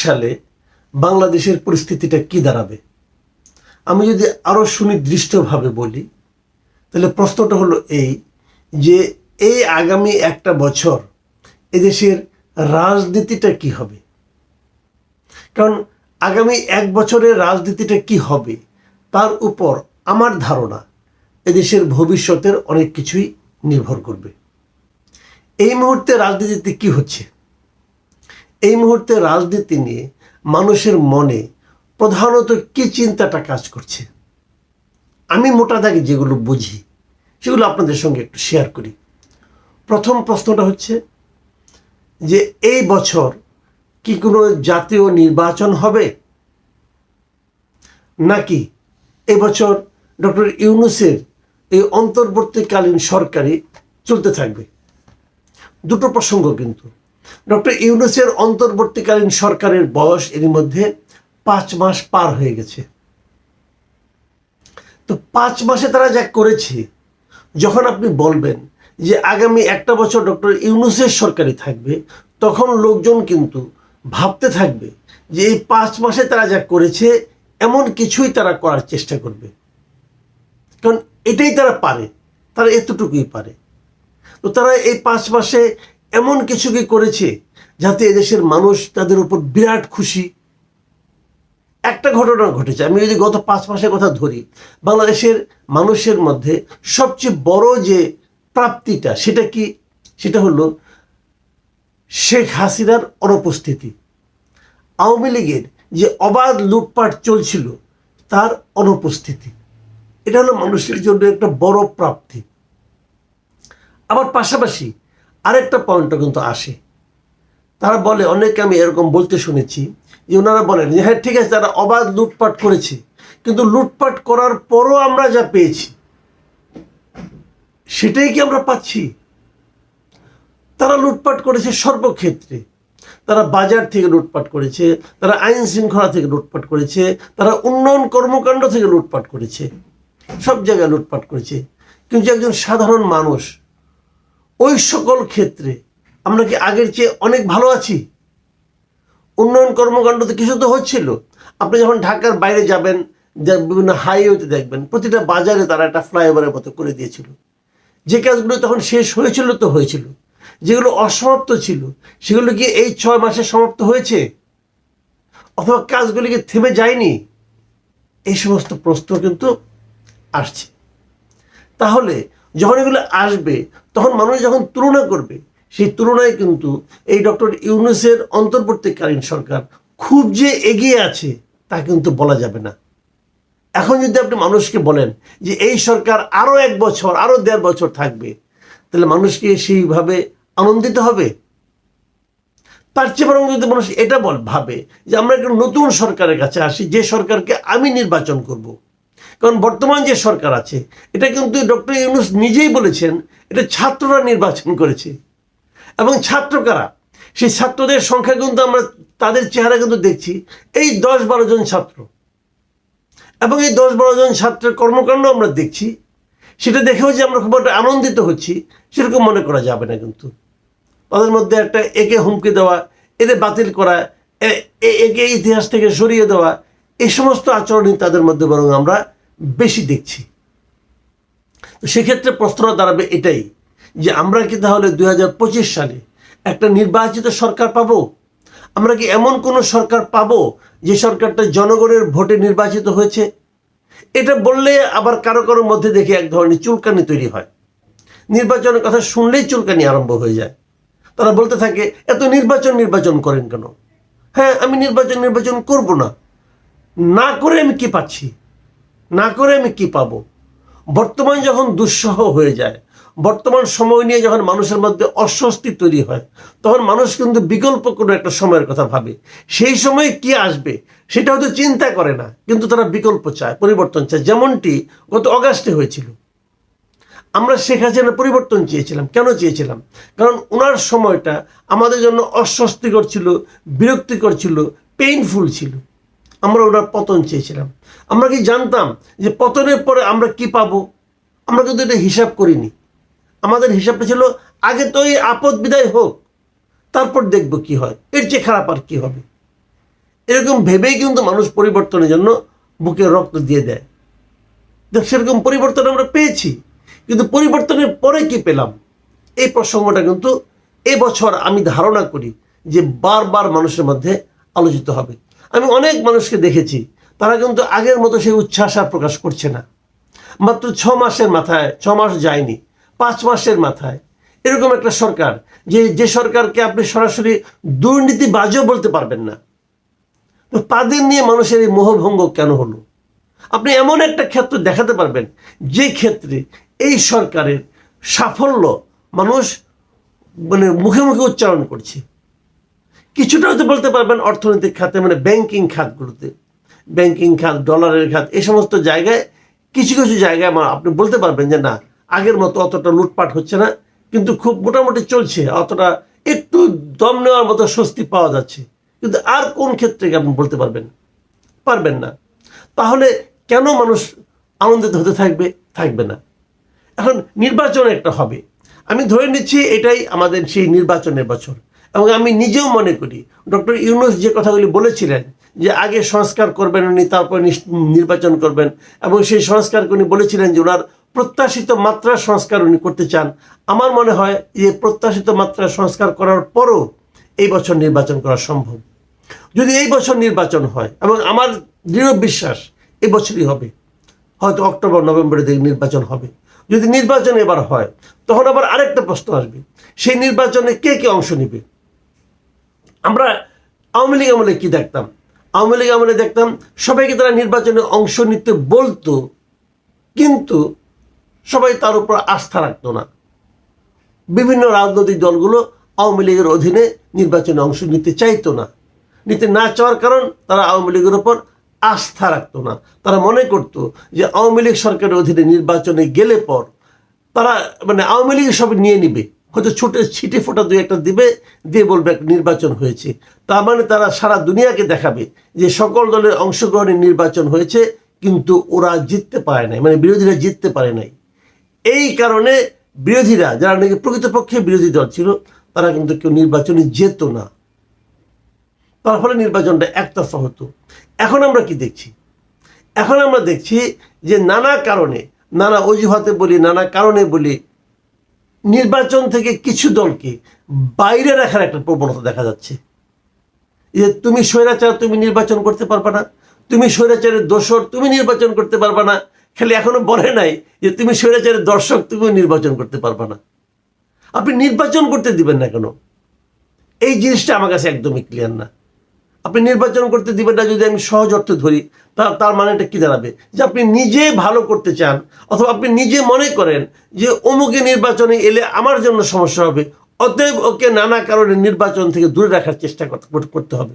সালে বাংলাদেশের পরিস্থিতিটা কি দাঁড়াবে? আমি যদি আরও সুনির্দিষ্টভাবে বলি তাহলে প্রশ্নটা হলো এই যে এই আগামী একটা বছর এদেশের রাজনীতিটা কি হবে। কারণ আগামী এক বছরের রাজনীতিটা কি হবে তার উপর আমার ধারণা এদেশের ভবিষ্যতের অনেক কিছুই নির্ভর করবে। এই মুহূর্তে রাজনীতিতে কি হচ্ছে? এই মুহূর্তে রাজনীতি নিয়ে মানুষের মনে প্রধানত কি চিন্তাটা কাজ করছে, আমি মোটা দাগে যেগুলো বুঝি সেগুলো আপনাদের সঙ্গে একটু শেয়ার করি। প্রথম প্রশ্নটা হচ্ছে যে এই বছর কি কোনো জাতীয় নির্বাচন হবে, নাকি এবছর ডক্টর ইউনূসের এই অন্তর্বর্তীকালীন সরকারই চলতে থাকবে? দুটো প্রসঙ্গ কিন্তু। ডক্টর ইউনূসের অন্তর্বর্তীকালীন সরকারের বয়স এর মধ্যে 5 মাস পার হয়ে গেছে। তো 5 মাসে তারা যা করেছে, যখন আপনি বলবেন যে আগামী একটা বছর ডক্টর ইউনূসের সরকারই থাকবে, তখন লোকজন কিন্তু ভাবতে থাকবে যে এই 5 মাসে তারা যা করেছে এমন কিছুই তারা করার চেষ্টা করবে, কারণ এটাই তারা পারে, তারা এতটুকুই পারে। তো তারা এই 5 মাসে এমন কিছু কি করেছে যাতে এদেশের মানুষ তাদের উপর বিরাট খুশি। একটা ঘটনা ঘটেছে, আমি যদি গত 5 মাসের কথা ধরি, বাংলাদেশের মানুষের মধ্যে সবচেয়ে বড় যে প্রাপ্তিটা সেটা কি? সেটা হলো শেখ হাসিনার অনুপস্থিতি। আওয়ামী লীগের যে অবাধ লুটপাট চলছিল তার অনুপস্থিতি, এটা হলো মানুষের জন্য একটা বড় প্রাপ্তি। আবার পাশাপাশি আরেকটা পয়েন্টও কিন্তু আসে, তারা বলে, অনেকে আমি এরকম বলতে শুনেছি যে ওনারা বলেন যে হ্যাঁ ঠিক আছে, তারা অবাধ লুটপাট করেছে, কিন্তু লুটপাট করার পরও আমরা যা পেয়েছি সেটাই কি আমরা পাচ্ছি? তারা লুটপাট করেছে সর্বক্ষেত্রে, তারা বাজার থেকে লুটপাট করেছে, তারা আইন শৃঙ্খলা থেকে লুটপাট করেছে, তারা উন্নয়ন কর্মকাণ্ড থেকে লুটপাট করেছে, সব জায়গায় লুটপাট করেছে। কিন্তু একজন সাধারণ মানুষ, ওই সকল ক্ষেত্রে আমরা কি আগের চেয়ে অনেক ভালো আছি? উন্নয়ন কর্মকাণ্ডতে কিছু তো হচ্ছিল। আপনি যখন ঢাকার বাইরে যাবেন, বিভিন্ন হাইওয়েতে দেখবেন প্রতিটা বাজারে তারা একটা ফ্লাইওভারের মতো করে দিয়েছিল। যে কাজগুলো তখন শেষ হয়েছিল তো হয়েছিল, যেগুলো অসমাপ্ত ছিল সেগুলো কি এই 6 মাসে সমাপ্ত হয়েছে, অথবা কাজগুলি কি থেমে যায়নি? এই সমস্ত প্রশ্ন কিন্তু আসছে। তাহলে যখন এগুলো আসবে তখন মানুষ যখন তুলনা করবে, সেই তুলনায় কিন্তু এই ডক্টর ইউনূসের অন্তর্বর্তীকালীন সরকার খুব যে এগিয়ে আছে তা কিন্তু বলা যাবে না। এখন যদি আপনি মানুষকে বলেন যে এই সরকার আরও 1 বছর, আরও 1.5 বছর থাকবে, তাহলে মানুষকে সেইভাবে আনন্দিত হবে? তার চেয়ে বরং যদি মানুষ এটা ভাবে যে আমরা একটা নতুন সরকারের কাছে আসি, যে সরকারকে আমি নির্বাচন করব। কারণ বর্তমান যে সরকার আছে এটা কিন্তু ডক্টর ইউনূস নিজেই বলেছেন এটা ছাত্ররা নির্বাচন করেছে। এবং ছাত্র কারা? সেই ছাত্রদের সংখ্যা কিন্তু আমরা তাদের চেহারা কিন্তু দেখছি, এই 10-12 জন ছাত্র, এবং এই 10-12 জন ছাত্রের কর্মকাণ্ড আমরা দেখছি। সেটা দেখেও যে আমরা খুব একটা আনন্দিত হচ্ছি সেরকম মনে করা যাবে না। কিন্তু তাদের মধ্যে একটা একে হুমকি দেওয়া, এদের বাতিল করা, একে ইতিহাস থেকে সরিয়ে দেওয়া, এই সমস্ত আচরণই তাদের মধ্যে বরং আমরা বেশি দেখছি। তো সেক্ষেত্রে প্রশ্নটা দাঁড়াবে এটাই যে আমরা কি তাহলে 2025 সালে একটা নির্বাচিত সরকার পাবো? আমরা কি এমন কোনো সরকার পাবো যে সরকারটা জনগণের ভোটে নির্বাচিত হয়েছে? এটা বললে আবার কারো কারোর মধ্যে দেখে এক ধরনের চুলকানি তৈরি হয়। নির্বাচনের কথা শুনলেই চুলকানি আরম্ভ হয়ে যায়। তারা বলতে থাকে এত নির্বাচন করেন কেন? হ্যাঁ, আমি নির্বাচন করব না, না করে আমি কি পাচ্ছি, না করে আমি কি পাবো? বর্তমান যখন দুঃসহ হয়ে যায়, বর্তমান সময় নিয়ে যখন মানুষের মধ্যে অস্বস্তি তৈরি হয়, তখন মানুষ কিন্তু বিকল্প কোনো একটা সময়ের কথা ভাবে। সেই সময় কি আসবে সেটা হয়তো চিন্তা করে না, কিন্তু তারা বিকল্প চায়, পরিবর্তন চায়। যেমনটি গত অগাস্টে হয়েছিল। আমরা শেখ হাসিনার পরিবর্তন চেয়েছিলাম। কেন চেয়েছিলাম? কারণ ওনার সময়টা আমাদের জন্য অস্বস্তিকর ছিল, বিরক্তিকর ছিল, পেইনফুল ছিল। আমরা ওনার পতন চেয়েছিলাম। আমরা কি জানতাম যে পতনের পরে আমরা কি পাবো? আমরা কিন্তু এটা হিসাব করিনি। আমাদের হিসাবটা ছিল আগে তো এই আপদ বিদায় হোক, তারপর দেখব কি হয়, এর চেয়ে খারাপ আর কি হবে। এরকম ভেবেই কিন্তু মানুষ পরিবর্তনের জন্য বুকে রক্ত দিয়ে দেয়। সেরকম পরিবর্তন আমরা পেয়েছি, কিন্তু পরিবর্তনের পরে কি পেলাম, এই প্রসঙ্গটা কিন্তু এবছর আমি ধারণা করি যে বারবার মানুষের মধ্যে আলোচিত হবে। আমি অনেক মানুষকে দেখেছি, তারা কিন্তু আগের মতো সেই উচ্ছ্বাস আর প্রকাশ করছে না। মাত্র 6 মাসের মাথায়, 6 মাস যায়নি, 5 মাসের মাথায় এরকম একটা সরকার, যে সরকারকে আপনি সরাসরি দুর্নীতিবাজও বলতে পারবেন না, তো তাদের নিয়ে মানুষের এই মোহভঙ্গ কেন হলো? আপনি এমন একটা ক্ষেত্র দেখাতে পারবেন যে ক্ষেত্রে এই সরকারের সাফল্য মানুষ মানে মুখে মুখে উচ্চারণ করছে। কিছুটা হয়তো বলতে পারবেন অর্থনৈতিক খাতে, মানে ব্যাংকিং খাতগুলোতে, ব্যাংকিং খাত, ডলারের খাত, এই সমস্ত জায়গায় কিছু কিছু জায়গায় আপনি বলতে পারবেন যে না, আগের মতো অতটা লুটপাট হচ্ছে না, কিন্তু খুব মোটামুটি চলছে, অতটা একটু দম নেওয়ার মতো স্বস্তি পাওয়া যাচ্ছে। কিন্তু আর কোন ক্ষেত্রে আপনি বলতে পারবেন না। তাহলে কেন মানুষ আনন্দিত হতে থাকবে না? এখন নির্বাচন একটা হবে, আমি ধরে নিচ্ছি এটাই আমাদের সেই নির্বাচনের বছর। এবং আমি নিজেও মনে করি ডক্টর ইউনূস যে কথাগুলি বলেছিলেন যে আগে সংস্কার করবেন উনি, তারপর নির্বাচন করবেন, এবং সেই সংস্কারকে উনি বলেছিলেন যে ওনার প্রত্যাশিত মাত্রার সংস্কার উনি করতে চান। আমার মনে হয় যে প্রত্যাশিত মাত্রার সংস্কার করার পরও এই বছর নির্বাচন করা সম্ভব। যদি এই বছর নির্বাচন হয়, এবং আমার দৃঢ় বিশ্বাস এই বছরই হবে, হয়তো অক্টোবর নভেম্বরের দিকে নির্বাচন হবে। যদি নির্বাচন এবার হয়, তখন আবার আরেকটা প্রশ্ন আসবে, সেই নির্বাচনে কে কে অংশ নেবে? আমরা আওয়ামী লীগ আমলে কি দেখতাম? আওয়ামী লীগ আমলে দেখতাম সবাইকে তারা নির্বাচনে অংশ নিতে বলতো, কিন্তু সবাই তার উপর আস্থা রাখতো না। বিভিন্ন রাজনৈতিক দলগুলো আওয়ামী লীগের অধীনে নির্বাচনে অংশ নিতে চাইতো না। নিতে না চাওয়ার কারণ তারা আওয়ামী লীগের উপর আস্থা রাখতো না। তারা মনে করত যে আওয়ামী লীগ সরকারের অধীনে নির্বাচনে গেলে পর তারা মানে আওয়ামী লীগ সব নিয়ে নিবে, হয়তো ছিটে ফোটা 2-1টা দিবে, দিয়ে বলবে একটা নির্বাচন হয়েছে। তার মানে তারা সারা দুনিয়াকে দেখাবে যে সকল দলের অংশগ্রহণে নির্বাচন হয়েছে, কিন্তু ওরা জিততে পারে নাই, মানে বিরোধীরা জিততে পারে নাই। এই কারণে বিরোধীরা, যারা নাকি প্রকৃতপক্ষে বিরোধী দল ছিল, তারা কিন্তু কেউ নির্বাচনে যেত না। তার ফলে নির্বাচনটা একতরফা হতো। এখন আমরা কি দেখছি? এখন আমরা দেখছি যে নানা কারণে, নানা অজুহাতে বলি, নানা কারণে বলি, নির্বাচন থেকে কিছু দলকে বাইরে রাখার একটা প্রবণতা দেখা যাচ্ছে। যে তুমি স্বৈরাচার, তুমি নির্বাচন করতে পারবে না, তুমি স্বৈরাচারের দোসর, তুমি নির্বাচন করতে পারবে না। খালি এখনো বলে নাই যে তুমি স্বৈরাচারের দর্শক, তুমিও নির্বাচন করতে পারবে না। আপনি নির্বাচন করতে দিবেন না কেন? এই জিনিসটা আমার কাছে একদমই ক্লিয়ার না। আপনি নির্বাচন করতে দিবেন না যদি আমি সহজ অর্থে ধরি, তার মানেটা কি দাঁড়াবে? যে আপনি নিজে ভালো করতে চান, অথবা আপনি নিজে মনে করেন যে অমুকে নির্বাচনে এলে আমার জন্য সমস্যা হবে, অতএব ওকে নানা কারণে নির্বাচন থেকে দূরে রাখার চেষ্টা করতে হবে।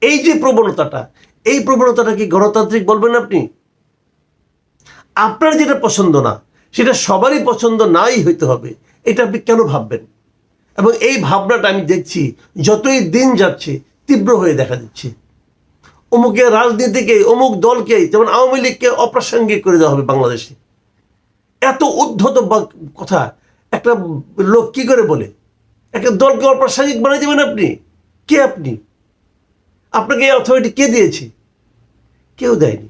এই যে প্রবণতাটা, এই প্রবণতাটা কি গণতান্ত্রিক বলবেন আপনি? আপনার যেটা পছন্দ না, সেটা সবারই পছন্দ নাই হইতে হবে, এটা আপনি কেন ভাববেন? এবং এই ভাবনাটা আমি দেখছি যতই দিন যাচ্ছে তীব্র হয়ে দেখা দিচ্ছে। অমুকের রাজনীতিকে, অমুক দলকে, যেমন আওয়ামী লীগকে অপ্রাসঙ্গিক করে দেওয়া হবে বাংলাদেশে। এত উদ্ধত কথা একটা লোক কি করে বলে? একটা দলকে অপ্রাসঙ্গিক বানিয়ে দেবেন আপনি? কে আপনি? আপনাকে এই অথরিটি কে দিয়েছে? কেউ দেয়নি।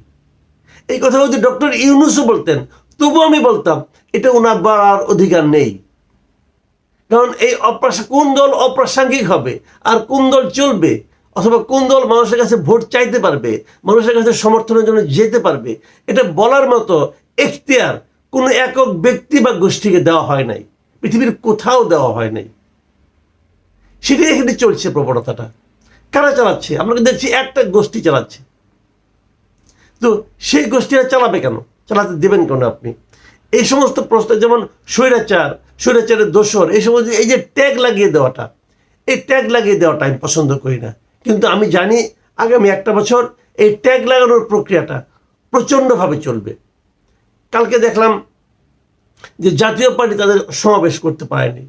এই কথা যদি ডক্টর ইউনূসও বলতেন, তবু আমি বলতাম এটা ওনার বলার অধিকার নেই। কারণ এই কোন দল অপ্রাসঙ্গিক হবে আর কোন দল চলবে, অথবা কোন দল মানুষের কাছে ভোট চাইতে পারবে, মানুষের কাছে সমর্থনের জন্য যেতে পারবে, এটা বলার মতো এখতিয়ার কোনো একক ব্যক্তি বা গোষ্ঠীকে দেওয়া হয় নাই, পৃথিবীর কোথাও দেওয়া হয় নাই। সেটাই এখানে চলছে প্রবণতাটা। কারা চালাচ্ছে? আমরা দেখছি একটা গোষ্ঠী চালাচ্ছে। তো সেই গোষ্ঠীরা চালাবে কেন? চালাতে দেবেন কেন আপনি? এই সমস্ত প্রশ্ন, যেমন স্বৈরাচার, স্বৈরাচারের দোসর, এই সমস্ত এই যে ট্যাগ লাগিয়ে দেওয়াটা, এই ট্যাগ লাগিয়ে দেওয়াটা আমি পছন্দ করি না। কিন্তু আমি জানি আগামী একটা বছর এই ট্যাগ লাগানোর প্রক্রিয়াটা প্রচণ্ডভাবে চলবে। কালকে দেখলাম যে জাতীয় পার্টি তাদের সমাবেশ করতে পারেনি,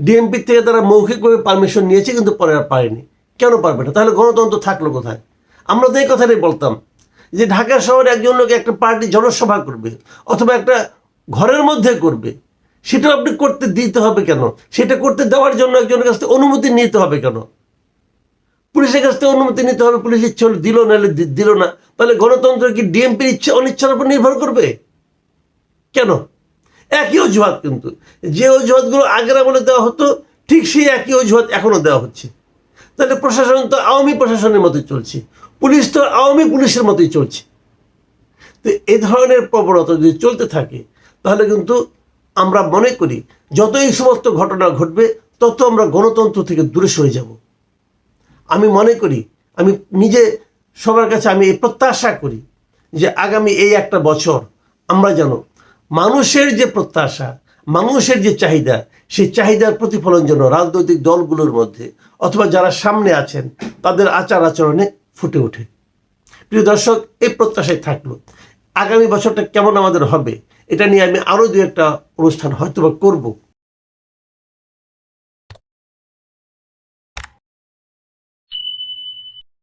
ডিএমপি থেকে তারা মৌখিকভাবে পারমিশন নিয়েছে, কিন্তু পরে আর পারেনি। কেন পারবে না? তাহলে গণতন্ত্র থাকলো কোথায়? আমরা তো এই কথাটাই বলতাম যে ঢাকা শহরে একজন লোক একটা পার্টি জনসভা করবে, অথবা একটা ঘরের মধ্যে করবে, সেটা আপনি করতে দিতে হবে কেন? সেটা করতে দেওয়ার জন্য একজনের কাছ থেকে অনুমতি নিতে হবে কেন? পুলিশের কাছ থেকে অনুমতি নিতে হবে, পুলিশ ইচ্ছে হলে দিল, নাহলে দিল না। তাহলে গণতন্ত্র কি ডিএমপির ইচ্ছা অনিচ্ছার উপর নির্ভর করবে? কেন? একই অজুহাত, কিন্তু যে অজুহাতগুলো আগের আমলে দেওয়া হতো ঠিক সেই একই অজুহাত এখনো দেওয়া হচ্ছে। তাহলে প্রশাসন তো আওয়ামী প্রশাসনের মতোই চলছে, পুলিশ তো আওয়ামী পুলিশের মতোই চলছে। তো এই ধরনের প্রবণতা যদি চলতে থাকে তাহলে কিন্তু আমরা মনে করি যত এই সমস্ত ঘটনা ঘটবে তত আমরা গণতন্ত্র থেকে দূরে সরে যাব। আমি মনে করি, আমি নিজে সবার কাছে আমি এই প্রত্যাশা করি যে আগামী এই একটা বছর আমরা যেন মানুষের যে প্রত্যাশা, মানুষের যে চাহিদা, সেই চাহিদার প্রতিফলন যেন রাজনৈতিক দলগুলোর মধ্যে অথবা যারা সামনে আছেন তাদের আচার আচরণে ফুটে ওঠে। প্রিয় দর্শক, এই প্রত্যাশায় থাকলো। আগামী বছরটা কেমন আমাদের হবে এটা নিয়ে আমি আরও দু একটা অনুষ্ঠান হয়তোবা করব।